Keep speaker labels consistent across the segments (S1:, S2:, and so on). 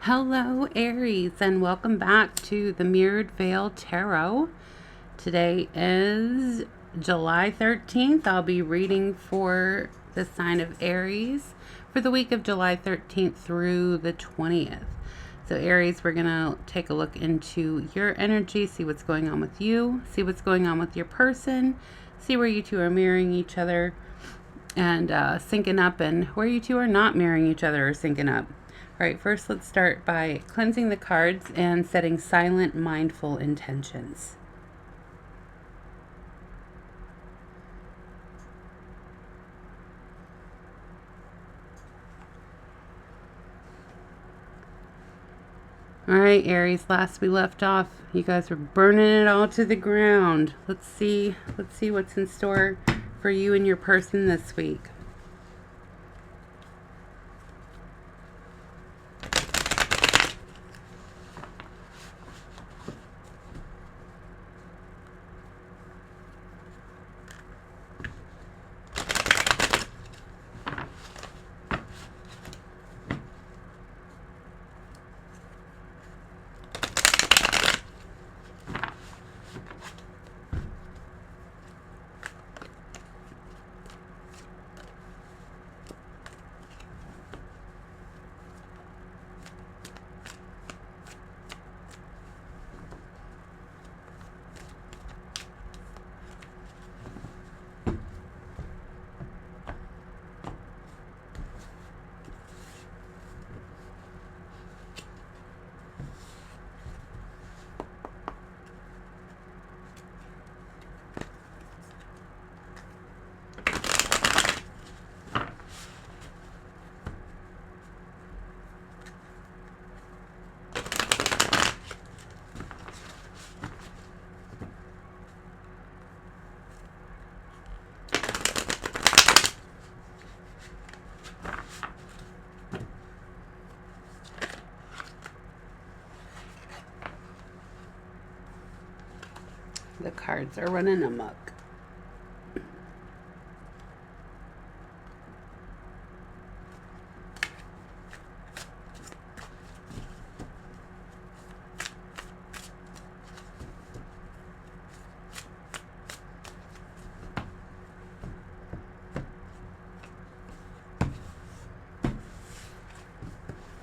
S1: Hello, Aries, and welcome back to the Mirrored Veil Tarot. Today is July 13th. I'll be reading for the sign of Aries for the week of July 13th through the 20th. So, Aries, we're going to take a look into your energy, see what's going on with you, see what's going on with your person, see where you two are mirroring each other and syncing up, and where you two are not mirroring each other or syncing up. All right, first let's start by cleansing the cards and setting silent, mindful intentions. All right, Aries, last we left off, you guys were burning it all to the ground. Let's see what's in store for you and your person this week. The cards are running amok.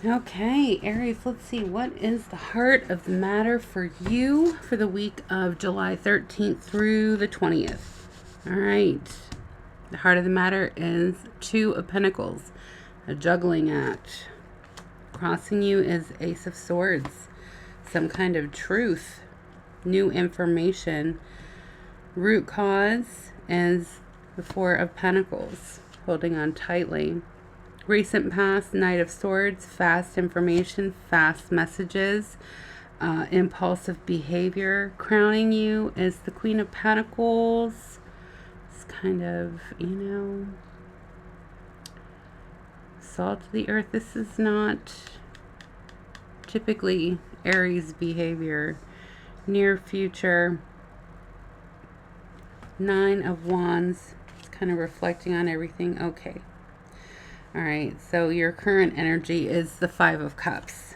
S1: Okay, Aries, let's see. What is the heart of the matter for you for the week of July 13th through the 20th? All right. The heart of the matter is Two of Pentacles, a juggling act. Crossing you is Ace of Swords, some kind of truth, new information. Root cause is the Four of Pentacles, holding on tightly. Recent past, Knight of Swords, fast information, fast messages, impulsive behavior. Crowning you is the Queen of Pentacles. It's kind of, salt of the earth. This is not typically Aries behavior. Near future. Nine of Wands. It's kind of reflecting on everything. Okay. All right, so your current energy is the Five of Cups.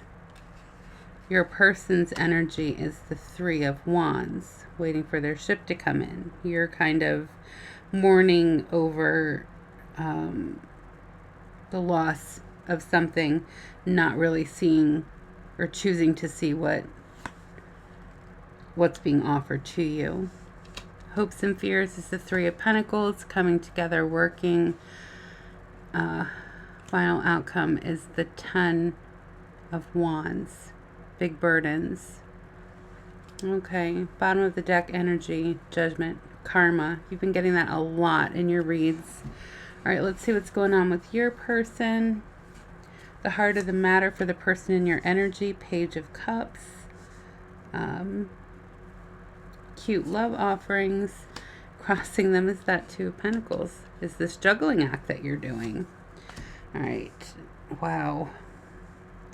S1: Your person's energy is the Three of Wands, waiting for their ship to come in. You're kind of mourning over the loss of something, not really seeing or choosing to see what's being offered to you. Hopes and fears is the Three of Pentacles, coming together, working. Final outcome is the Ten of Wands, big burdens. Okay, bottom of the deck energy, Judgment, Karma. You've been getting that a lot in your reads. All right, let's see what's going on with your person. The heart of the matter for the person in your energy, Page of Cups. Cute love offerings. Crossing them is that Two of Pentacles. Is this juggling act that you're doing? All right. Wow.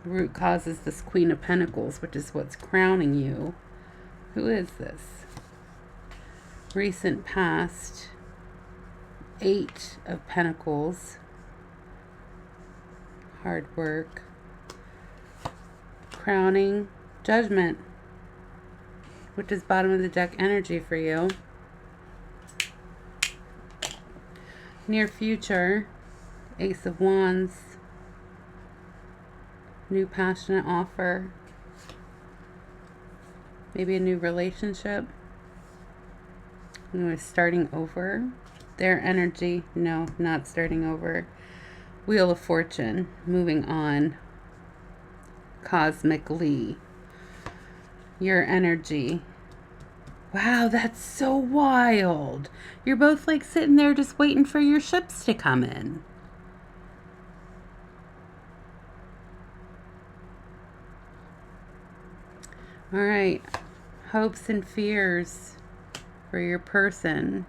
S1: The root cause is this Queen of Pentacles, which is what's crowning you. Who is this? Recent past. Eight of Pentacles. Hard work. crowning Judgment, which is bottom of the deck energy for you. Near future, Ace of Wands, new passionate offer, maybe a new relationship, starting over. Their energy, no, not starting over. Wheel of Fortune, moving on, cosmically. Your energy, wow, that's so wild. You're both like sitting there just waiting for your ships to come in. All right, hopes and fears for your person.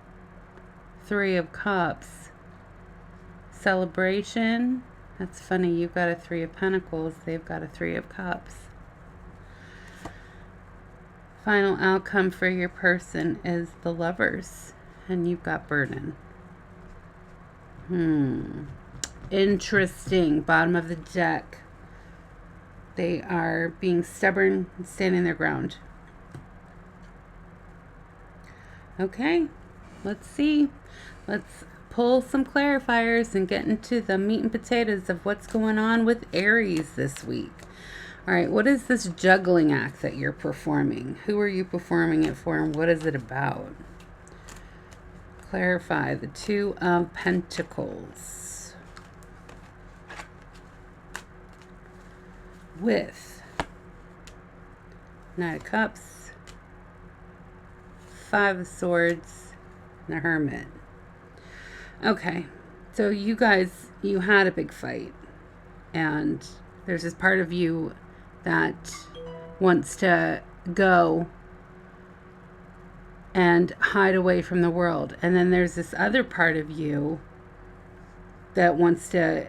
S1: 3 of Cups. Celebration. That's funny, you've got a 3 of Pentacles, they've got a 3 of Cups. Final outcome for your person is the Lovers, and you've got burden. Interesting. Bottom of the deck. They are being stubborn, standing their ground. Okay, let's see. Let's pull some clarifiers and get into the meat and potatoes of what's going on with Aries this week. All right, what is this juggling act that you're performing? Who are you performing it for, and what is it about? Clarify the 2 of Pentacles with Knight of Cups, 5 of Swords, and the Hermit. Okay, so you guys, you had a big fight, and there's this part of you that wants to go and hide away from the world. And then there's this other part of you that wants to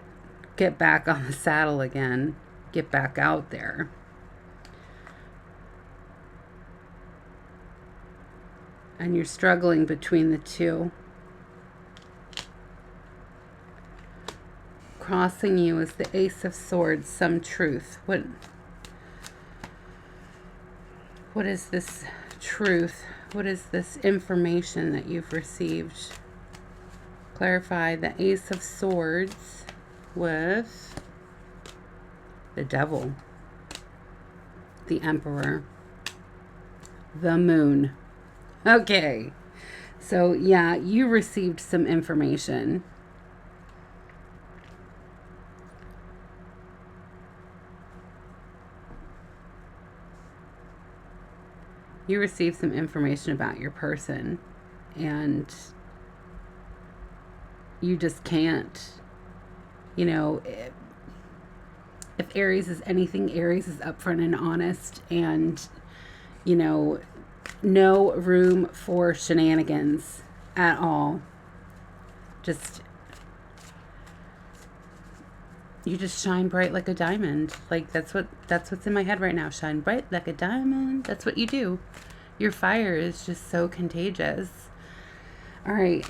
S1: get back on the saddle again, get back out there. And you're struggling between the two. Crossing you is the Ace of Swords, some truth. What is this truth? What is this information that you've received? Clarify the Ace of Swords with the Devil, the Emperor, the Moon. Okay, so yeah, you received some information. You received some information about your person, and you just can't, you know, if Aries is anything, Aries is upfront and honest, and, you know, no room for shenanigans at all. You just shine bright like a diamond. Like, that's what's in my head right now. Shine bright like a diamond. That's what you do. Your fire is just so contagious. All right.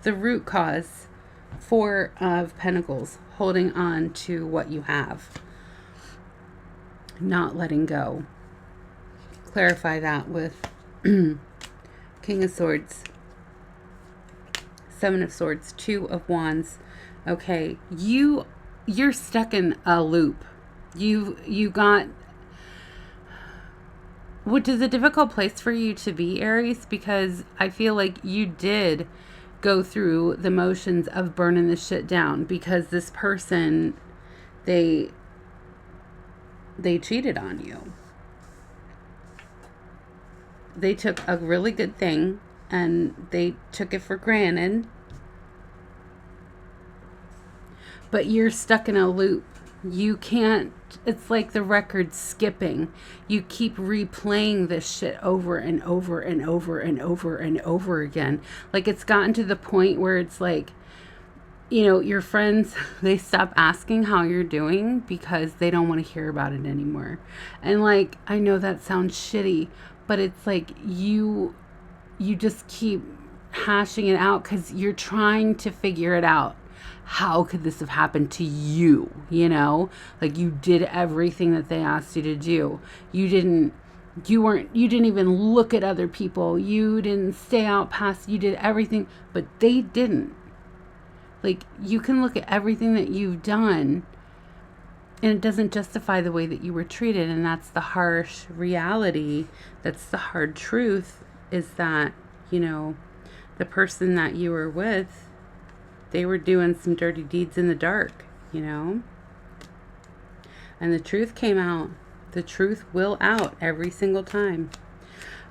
S1: The root cause, 4 of Pentacles, holding on to what you have. Not letting go. Clarify that with King of Swords, 7 of Swords, 2 of Wands. Okay, you're stuck in a loop. You got, which is a difficult place for you to be, Aries, because I feel like you did go through the motions of burning this shit down, because this person, they cheated on you. They took a really good thing and they took it for granted. But you're stuck in a loop. You can't, it's like the record's skipping. You keep replaying this shit over and over and over and over and over again. Like, it's gotten to the point where it's like, you know, your friends, they stop asking how you're doing because they don't want to hear about it anymore. And like, I know that sounds shitty, but it's like you just keep hashing it out because you're trying to figure it out. how could this have happened to you? You know, like you did everything that they asked you to do. You didn't even look at other people. You didn't stay out past, you did everything, but they didn't. Like, you can look at everything that you've done and it doesn't justify the way that you were treated. And that's the harsh reality. That's the hard truth, is that, you know, the person that you were with, they were doing some dirty deeds in the dark, you know? And the truth came out. The truth will out every single time.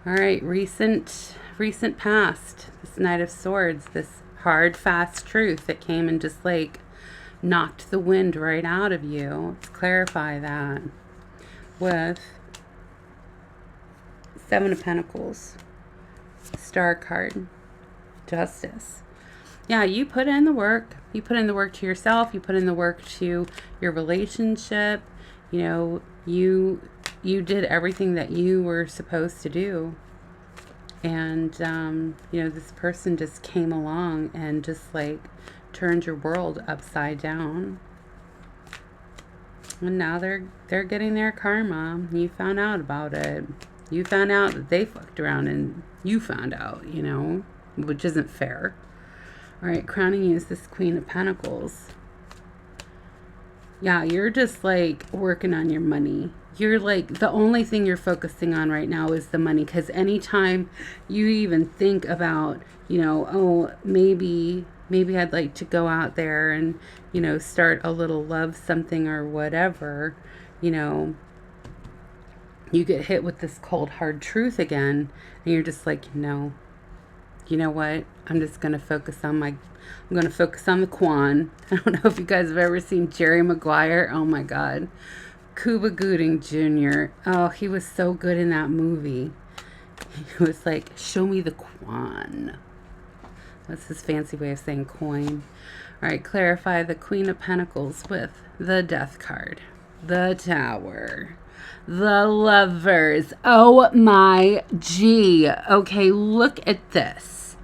S1: All right, recent past, this Knight of Swords, this hard, fast truth that came and just like knocked the wind right out of you. Let's clarify that with Seven of Pentacles, Star card, Justice. Yeah, you put in the work. You put in the work to yourself. You put in the work to your relationship. You know, you did everything that you were supposed to do. And, you know, this person just came along and just like turned your world upside down. And now they're getting their karma. You found out about it. You found out that they fucked around and you found out, you know, which isn't fair. All right, crowning you is this Queen of Pentacles. Yeah, you're just like working on your money. You're like, the only thing you're focusing on right now is the money. Because anytime you even think about, you know, oh, maybe I'd like to go out there and, you know, start a little love something or whatever, you know, you get hit with this cold, hard truth again. And you're just like, no, you know what? I'm just going to focus on the Quan. I don't know if you guys have ever seen Jerry Maguire. Oh my God. Cuba Gooding Jr. Oh, he was so good in that movie. He was like, show me the Quan. That's his fancy way of saying coin. All right, clarify the Queen of Pentacles with the Death card, the Tower, the Lovers. Oh my G. Okay, look at this.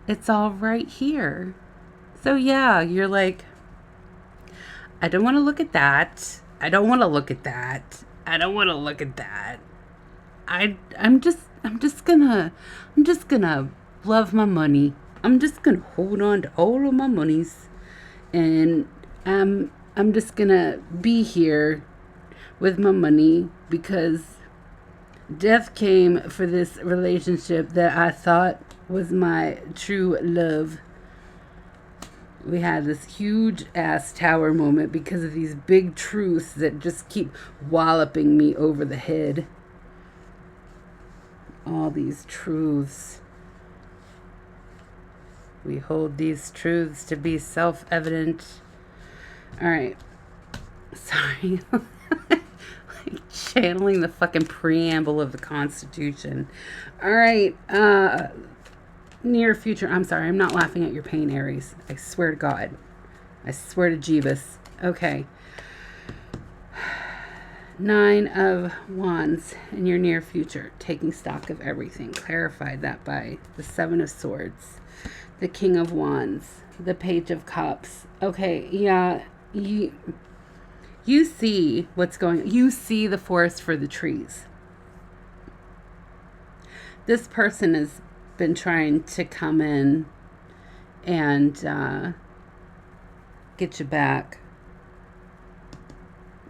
S1: It's all right here. So yeah, you're like, I don't want to look at that. I don't want to look at that. I don't want to look at that. I'm just gonna love my money. I'm just gonna hold on to all of my monies, and I'm just gonna be here with my money because death came for this relationship that I thought was my true love. We had this huge ass tower moment because of these big truths that just keep walloping me over the head. All these truths. We hold these truths to be self-evident. All right. Sorry. Like channeling the fucking preamble of the Constitution. All right. Near future. I'm sorry. I'm not laughing at your pain, Aries. I swear to God. I swear to Jeebus. Okay. 9 of Wands in your near future. Taking stock of everything. Clarified that by the 7 of Swords. The King of Wands. The Page of Cups. Okay. Yeah. You see what's going on. You see the forest for the trees. This person has been trying to come in and get you back.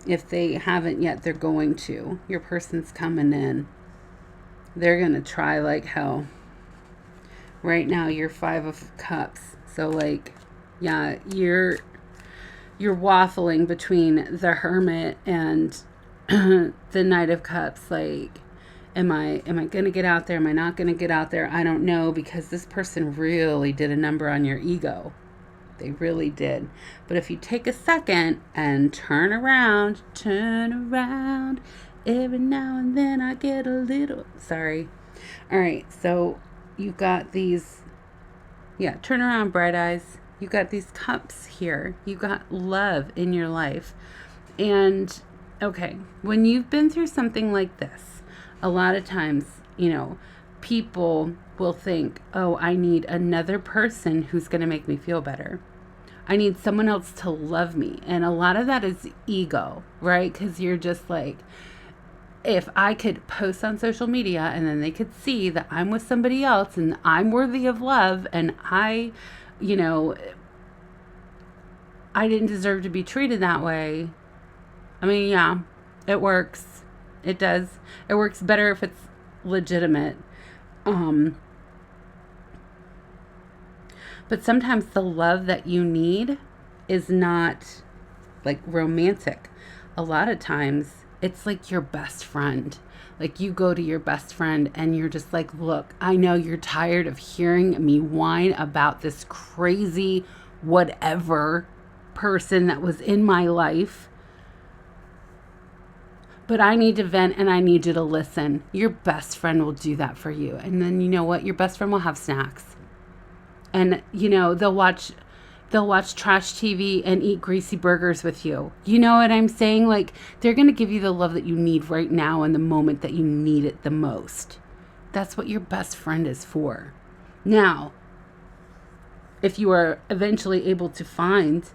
S1: If they haven't yet, they're going to. Your person's coming in. They're going to try like hell. Right now, you're 5 of Cups. So, like, yeah, you're waffling between the Hermit and the Knight of Cups. Like, am I going to get out there? Am I not going to get out there? I don't know, because this person really did a number on your ego. They really did. But if you take a second and turn around, every now and then I get a little... Sorry. All right, so you've got these... Yeah, turn around, bright eyes. You've got these cups here. You've got love in your life. And, okay, when you've been through something like this, a lot of times, you know, people will think, oh, I need another person who's going to make me feel better. I need someone else to love me. And a lot of that is ego, right? Because you're just like, if I could post on social media and then they could see that I'm with somebody else and I'm worthy of love and I didn't deserve to be treated that way. I mean, yeah, it works. It does. It works better if it's legitimate. But sometimes the love that you need is not like romantic. A lot of times it's like your best friend. Like you go to your best friend and you're just like, look, I know you're tired of hearing me whine about this crazy whatever person that was in my life, but I need to vent and I need you to listen. Your best friend will do that for you. And then you know what? Your best friend will have snacks. And they'll watch trash TV and eat greasy burgers with you. You know what I'm saying? Like, they're going to give you the love that you need right now in the moment that you need it the most. That's what your best friend is for. Now, if you are eventually able to find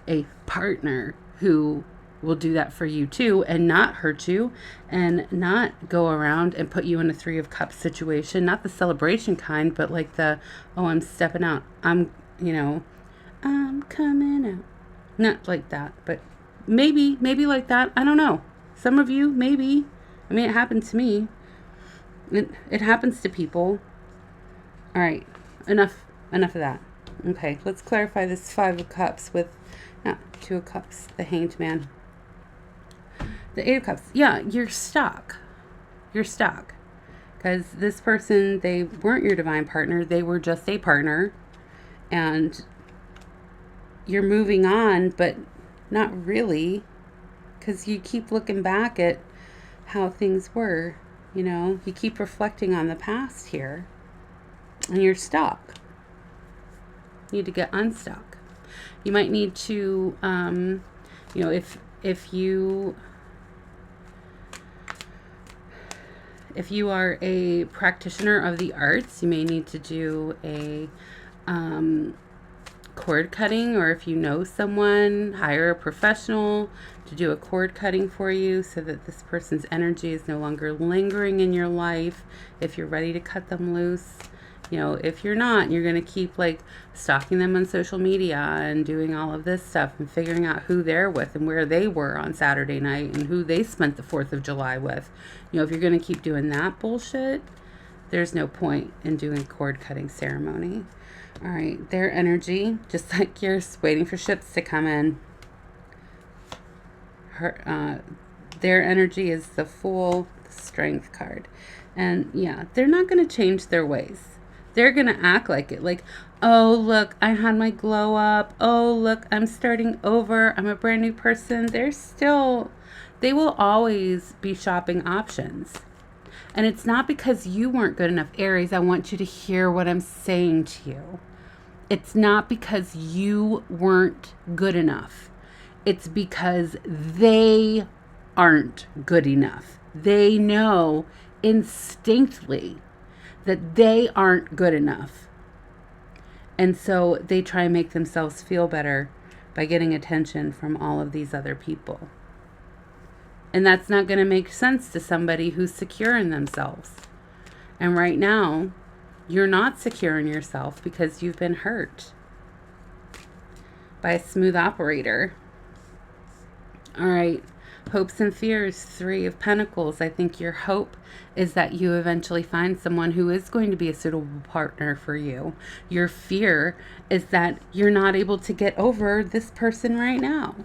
S1: a partner who will do that for you too and not hurt you and not go around and put you in a 3 of Cups situation, not the celebration kind, but like the, oh, I'm stepping out. I'm coming out. Not like that, but maybe like that. I don't know. Some of you, maybe. I mean, it happened to me. It happens to people. All right. Enough of that. Okay. Let's clarify this 5 of Cups with 2 of Cups, the Hanged Man. The 8 of Cups. Yeah, you're stuck. You're stuck. Because this person, they weren't your divine partner. They were just a partner. And you're moving on, but not really, because you keep looking back at how things were. You keep reflecting on the past here, and you're stuck. You need to get unstuck. You might need to, if you are a practitioner of the arts, you may need to do a cord cutting, or if you know someone, hire a professional to do a cord cutting for you so that this person's energy is no longer lingering in your life. If you're ready to cut them loose, if you're not, you're going to keep like stalking them on social media and doing all of this stuff and figuring out who they're with and where they were on Saturday night and who they spent the 4th of July with. If you're going to keep doing that bullshit, there's no point in doing cord cutting ceremony. All right, their energy, just like yours, waiting for ships to come in. Their energy is the Fool, the Strength card. And yeah, they're not going to change their ways. They're going to act like it. Like, oh, look, I had my glow up. Oh, look, I'm starting over. I'm a brand new person. They will always be shopping options. And it's not because you weren't good enough. Aries, I want you to hear what I'm saying to you. It's not because you weren't good enough. It's because they aren't good enough. They know instinctively that they aren't good enough. And so they try and make themselves feel better by getting attention from all of these other people. And that's not going to make sense to somebody who's secure in themselves. And right now, you're not secure in yourself because you've been hurt by a smooth operator. All right. Hopes and fears, 3 of Pentacles. I think your hope is that you eventually find someone who is going to be a suitable partner for you. Your fear is that you're not able to get over this person right now.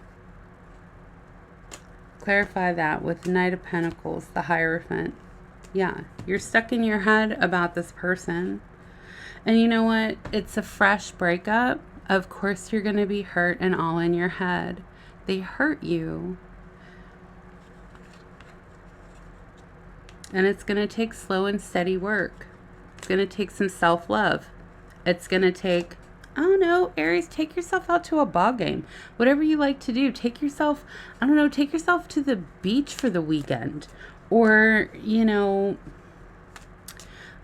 S1: Clarify that with Knight of Pentacles, the Hierophant. Yeah, you're stuck in your head about this person. And you know what? It's a fresh breakup. Of course you're going to be hurt and all in your head. They hurt you. And it's going to take slow and steady work. It's going to take some self-love. It's going to take, oh no, Aries, take yourself out to a ball game. Whatever you like to do, take yourself to the beach for the weekend. Or,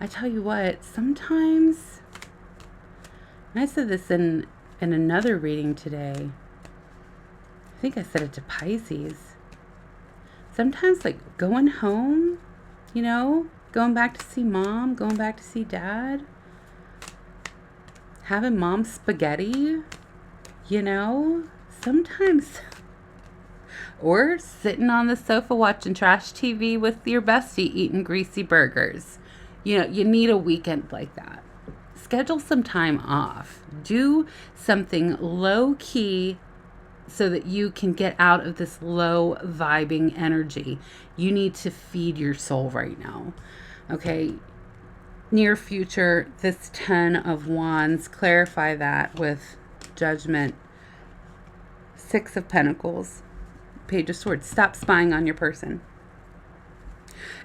S1: I tell you what, sometimes, and I said this in another reading today, I think I said it to Pisces. Sometimes, like, going home, you know, going back to see mom, going back to see dad, having mom spaghetti, you know, sometimes, or sitting on the sofa watching trash TV with your bestie eating greasy burgers. You know, you need a weekend like that. Schedule some time off. Do something low key so that you can get out of this low vibing energy. You need to feed your soul right now. Okay. Near future, this 10 of Wands, clarify that with Judgment. 6 of Pentacles, Page of Swords. Stop spying on your person.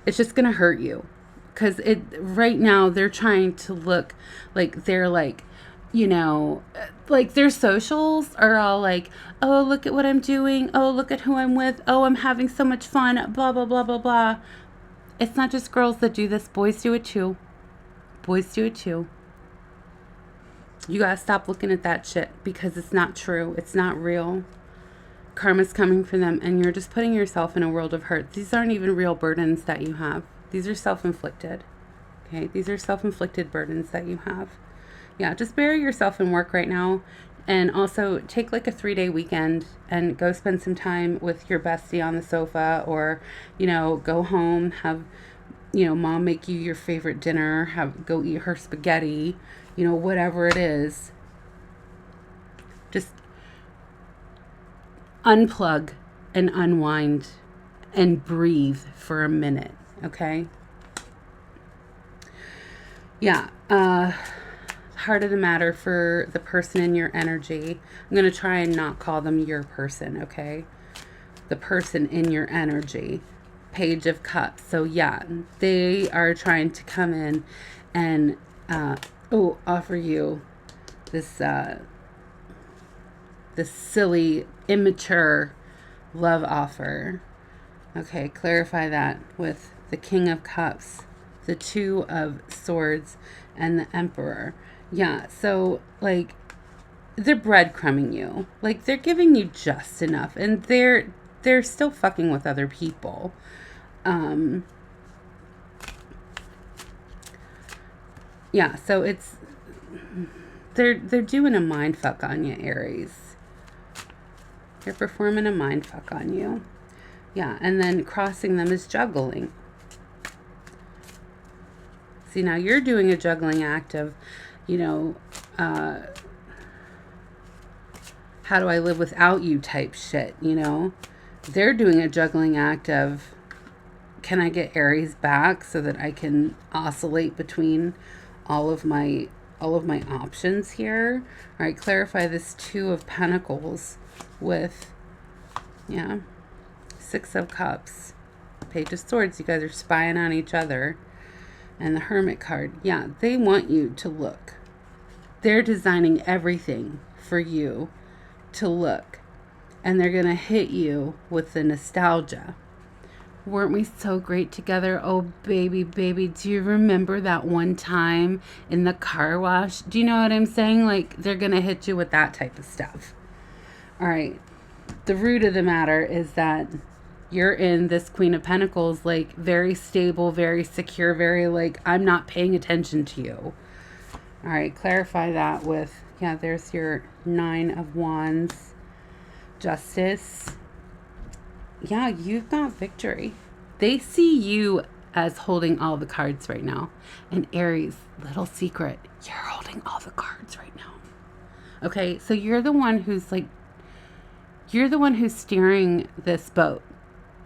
S1: It's just going to hurt you. Because right now they're trying to look like they're like, you know, like their socials are all like, oh, look at what I'm doing. Oh, look at who I'm with. Oh, I'm having so much fun. Blah, blah, blah, blah, blah. It's not just girls that do this. Boys do it too. Boys do it too. You gotta stop looking at that shit because it's not true. It's not real. Karma's coming for them and you're just putting yourself in a world of hurt. These aren't even real burdens that you have. These are self-inflicted. Okay? These are self-inflicted burdens that you have. Yeah, just bury yourself in work right now. And also take like a 3-day weekend and go spend some time with your bestie on the sofa, or, you know, go home, have, you know, mom make you your favorite dinner, go eat her spaghetti, you know, whatever it is. Just unplug and unwind and breathe for a minute, okay? Yeah, heart of the matter for the person in your energy. I'm going to try and not call them your person, okay? The person in your energy. Page of Cups. So yeah, they are trying to come in and offer you this this silly, immature love offer. Okay, clarify that with the King of Cups, the 2 of Swords, and the Emperor. Yeah, so like they're breadcrumbing you. Like they're giving you just enough, and they're still fucking with other people. Yeah, so it's they're doing a mind fuck on you, Aries. They're performing a mind fuck on you. Yeah, and then crossing them is juggling. See, now you're doing a juggling act of, you know, how do I live without you type shit, you know? They're doing a juggling act of, can I get Aries back so that I can oscillate between all of my options here? All right, clarify this 2 of Pentacles with, yeah, 6 of Cups, Page of Swords. You guys are spying on each other. And the Hermit card. Yeah, they want you to look. They're designing everything for you to look. And they're going to hit you with the nostalgia. Weren't we so great together? Oh, baby, baby, do you remember that one time in the car wash? Do you know what I'm saying? Like, they're going to hit you with that type of stuff. All right. The root of the matter is that you're in this Queen of Pentacles, like, very stable, very secure, very, like, I'm not paying attention to you. All right, clarify that with, yeah, there's your 9 of Wands. Justice. Yeah, you've got victory. They see you as holding all the cards right now. And Aries, little secret, you're holding all the cards right now. Okay, so you're the one who's, like, you're the one who's steering this boat.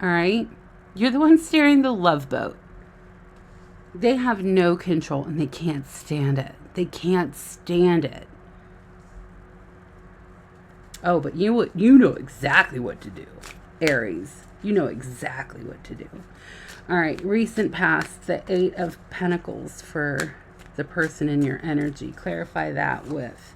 S1: All right? You're the one steering the love boat. They have no control and they can't stand it. They can't stand it. Oh, but you know exactly what to do, Aries. You know exactly what to do. All right, recent past, the 8 of Pentacles for the person in your energy. Clarify that with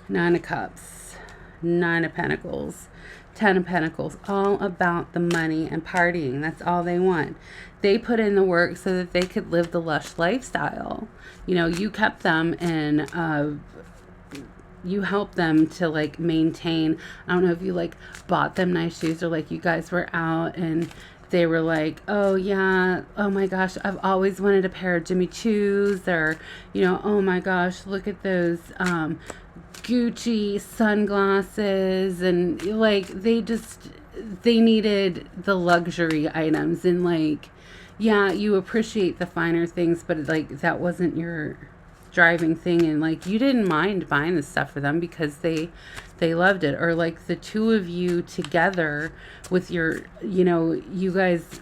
S1: 9 of Cups, 9 of Pentacles, Ten of Pentacles, all about the money and partying. That's all they want. They put in the work so that they could live the lush lifestyle. You know, you kept them in, you helped them to like maintain. I don't know if you like bought them nice shoes, or like you guys were out and they were like, oh yeah, oh my gosh, I've always wanted a pair of Jimmy Choos, or, you know, oh my gosh, look at those Gucci sunglasses. And like they needed the luxury items, and like, yeah, you appreciate the finer things, but like that wasn't your driving thing. And like you didn't mind buying this stuff for them because they loved it. Or like the two of you together with your, you know, you guys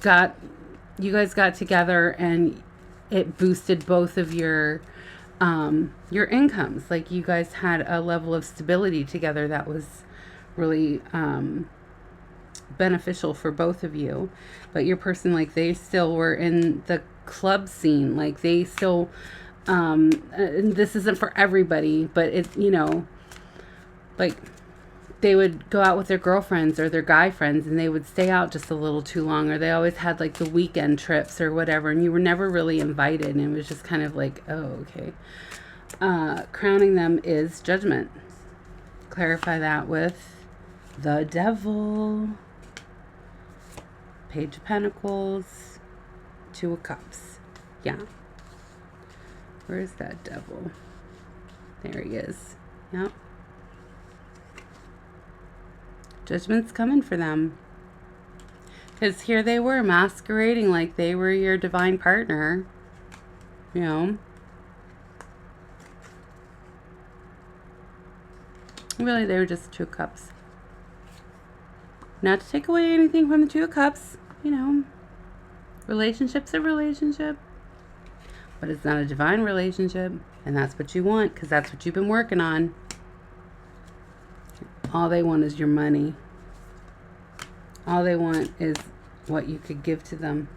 S1: got together and it boosted both of your incomes. Like you guys had a level of stability together that was really beneficial for both of you. But your person, like, they still were in the club scene. Like they still and this isn't for everybody, but it, you know, like they would go out with their girlfriends or their guy friends and they would stay out just a little too long, or they always had like the weekend trips or whatever, and you were never really invited, and it was just kind of like, oh, okay. Crowning them is Judgment. Clarify that with the Devil. Page of Pentacles, Two of Cups. Yeah. Where is that Devil? There he is. Yep. Judgment's coming for them. Because here they were masquerading like they were your divine partner. You know. Really, they were just Two of Cups. Not to take away anything from the Two of Cups. You know. Relationship's a relationship. But it's not a divine relationship. And that's what you want, because that's what you've been working on. All they want is your money. All they want is what you could give to them.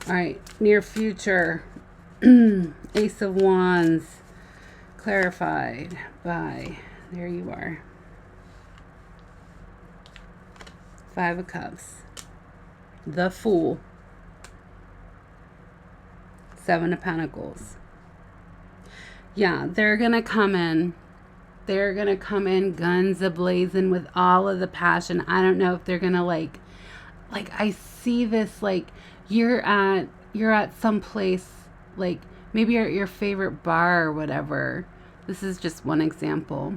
S1: All right, near future. Ace of Wands. Clarified by, there you are. Five of Cups. The Fool. Seven of Pentacles. Yeah, they're going to come in. They're going to come in guns a-blazing with all of the passion. I don't know if they're going to like I see this, like you're at some place, like maybe you're at your favorite bar or whatever. This is just one example.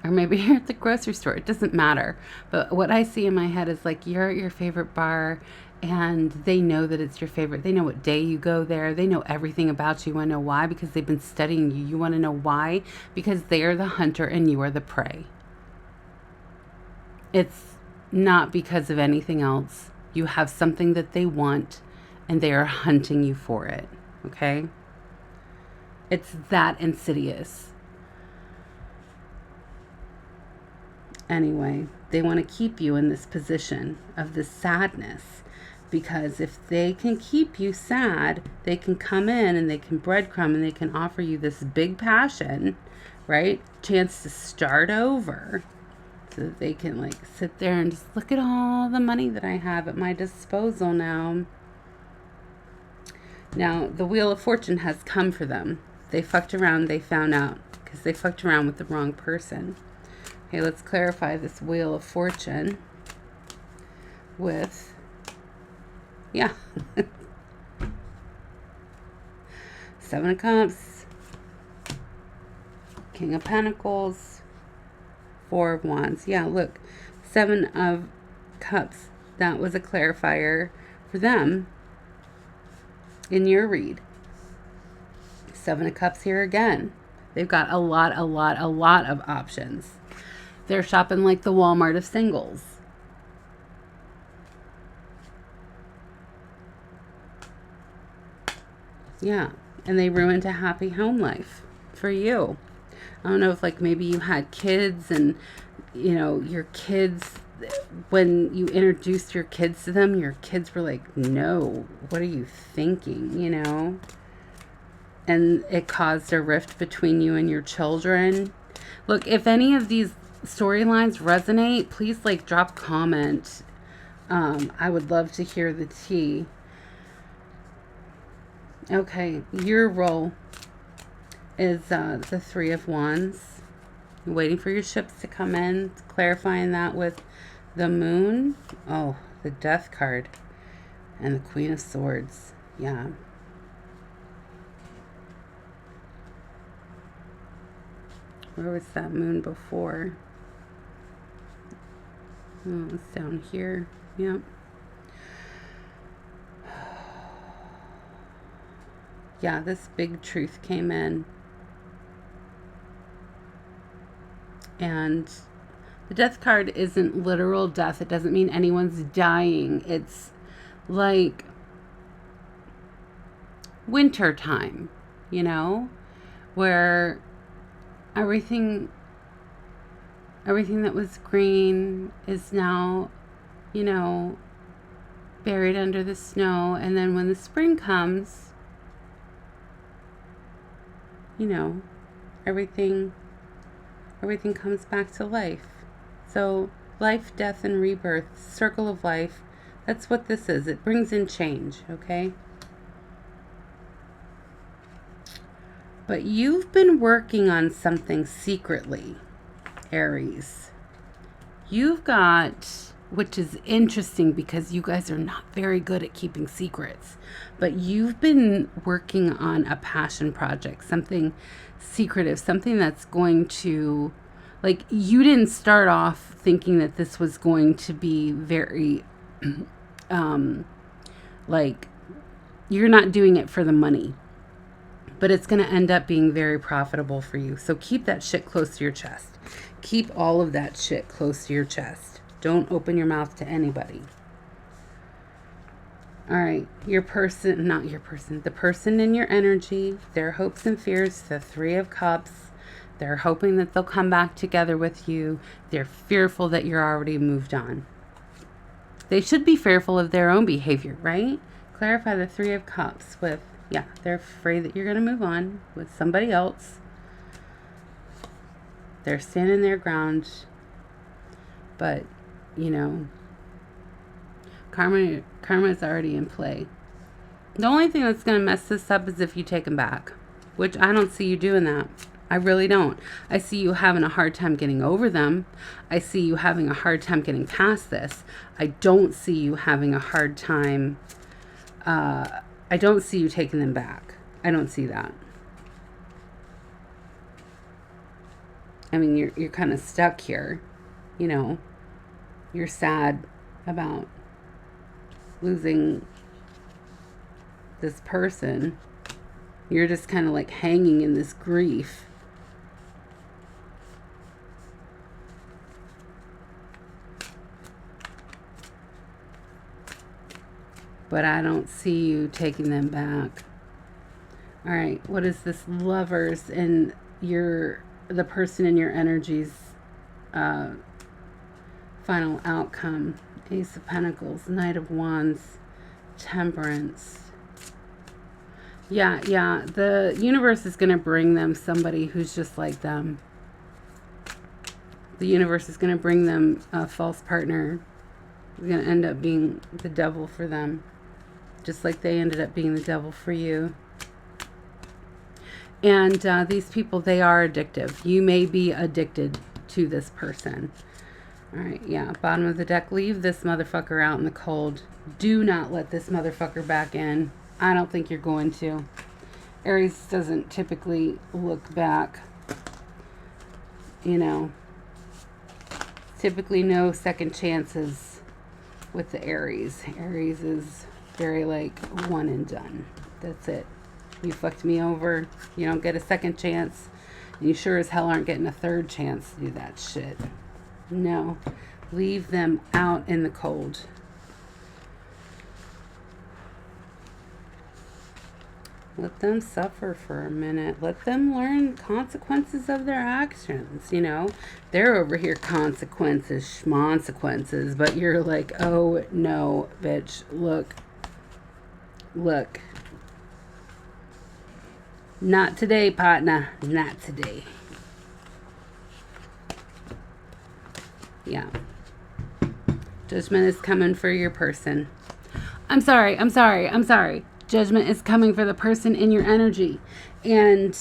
S1: Or maybe you're at the grocery store. It doesn't matter. But what I see in my head is like you're at your favorite bar and they know that it's your favorite. They know what day you go there. They know everything about you. You want to know why? Because they've been studying you. You want to know why? Because they are the hunter and you are the prey. It's not because of anything else. You have something that they want and they are hunting you for it. Okay? It's that insidious. Anyway, they want to keep you in this position of this sadness. Because if they can keep you sad, they can come in and they can breadcrumb and they can offer you this big passion, right? Chance to start over. So that they can like sit there and just look at all the money that I have at my disposal now. Now, the Wheel of Fortune has come for them. They fucked around, they found out. Because they fucked around with the wrong person. Okay, let's clarify this Wheel of Fortune with... Yeah. Seven of Cups. King of Pentacles. Four of Wands. Yeah, look. Seven of Cups. That was a clarifier for them in your read. Seven of Cups here again. They've got a lot of options. They're shopping like the Walmart of singles. Yeah, and they ruined a happy home life for you. I don't know if like maybe you had kids and, you know, your kids, when you introduced your kids to them, your kids were like, no, what are you thinking, you know? And it caused a rift between you and your children. Look, if any of these storylines resonate, please like drop comment. I would love to hear the tea. Okay, your role is the Three of Wands. You're waiting for your ships to come in, clarifying that with the Moon. Oh, the Death card. And the Queen of Swords. Yeah. Where was that Moon before? Oh, it's down here. Yep. Yeah, this big truth came in. And the Death card isn't literal death. It doesn't mean anyone's dying. It's like winter time, you know, where everything that was green is now, you know, buried under the snow. And then when the spring comes, you know, everything comes back to life. So life, death, and rebirth, circle of life, that's what this is. It brings in change, okay? But you've been working on something secretly, Aries. You've got, which is interesting because you guys are not very good at keeping secrets, but you've been working on a passion project, something secretive, something that's going to, like, you didn't start off thinking that this was going to be very, like, you're not doing it for the money, but it's going to end up being very profitable for you. So keep that shit close to your chest. Keep all of that shit close to your chest. Don't open your mouth to anybody. All right, the person in your energy, their hopes and fears, the Three of Cups, they're hoping that they'll come back together with you. They're fearful that you're already moved on. They should be fearful of their own behavior, right? Clarify the Three of Cups with, yeah, they're afraid that you're going to move on with somebody else. They're standing their ground, but, you know, karma is already in play. The only thing that's going to mess this up is if you take them back, which I don't see you doing that. I really don't. I see you having a hard time getting over them. I see you having a hard time getting past this. I don't see you having a hard time. I don't see you taking them back. I don't see that. I mean, you're kind of stuck here. You know, you're sad about losing this person. You're just kind of like hanging in this grief. But I don't see you taking them back. All right, what is this Lovers and the person in your energy's final outcome? Ace of Pentacles, Knight of Wands, Temperance. Yeah, the universe is going to bring them somebody who's just like them. The universe is going to bring them a false partner. It's going to end up being the devil for them, just like they ended up being the devil for you. And these people, they are addictive. You may be addicted to this person. All right, yeah, bottom of the deck, leave this motherfucker out in the cold. Do not let this motherfucker back in. I don't think you're going to. Aries doesn't typically look back. You know, typically no second chances with the Aries. Aries is very like one and done. That's it. You fucked me over. You don't get a second chance. And you sure as hell aren't getting a third chance to do that shit. No. Leave them out in the cold. Let them suffer for a minute. Let them learn consequences of their actions. You know, they're over here consequences, schmonsequences, but you're like, oh no, bitch, look. Not today, partner. Not today. Yeah. Judgment is coming for your person. I'm sorry. Judgment is coming for the person in your energy. And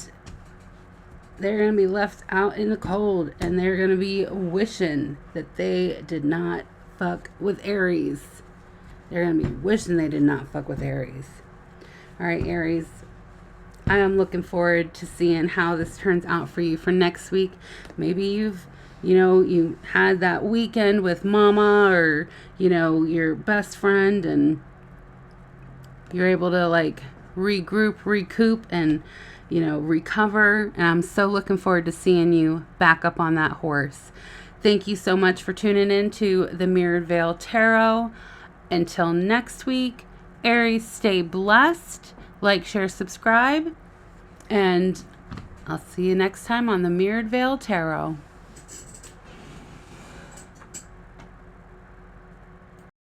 S1: they're going to be left out in the cold. And they're going to be wishing that they did not fuck with Aries. They're going to be wishing they did not fuck with Aries. All right, Aries. I am looking forward to seeing how this turns out for you for next week. Maybe you had that weekend with mama or, your best friend, and you're able to like recoup and, recover. And I'm so looking forward to seeing you back up on that horse. Thank you so much for tuning in to the Mirrored Veil Tarot. Until next week, Aries, stay blessed. Like, share, subscribe. And I'll see you next time on the Mirrored Veil Tarot.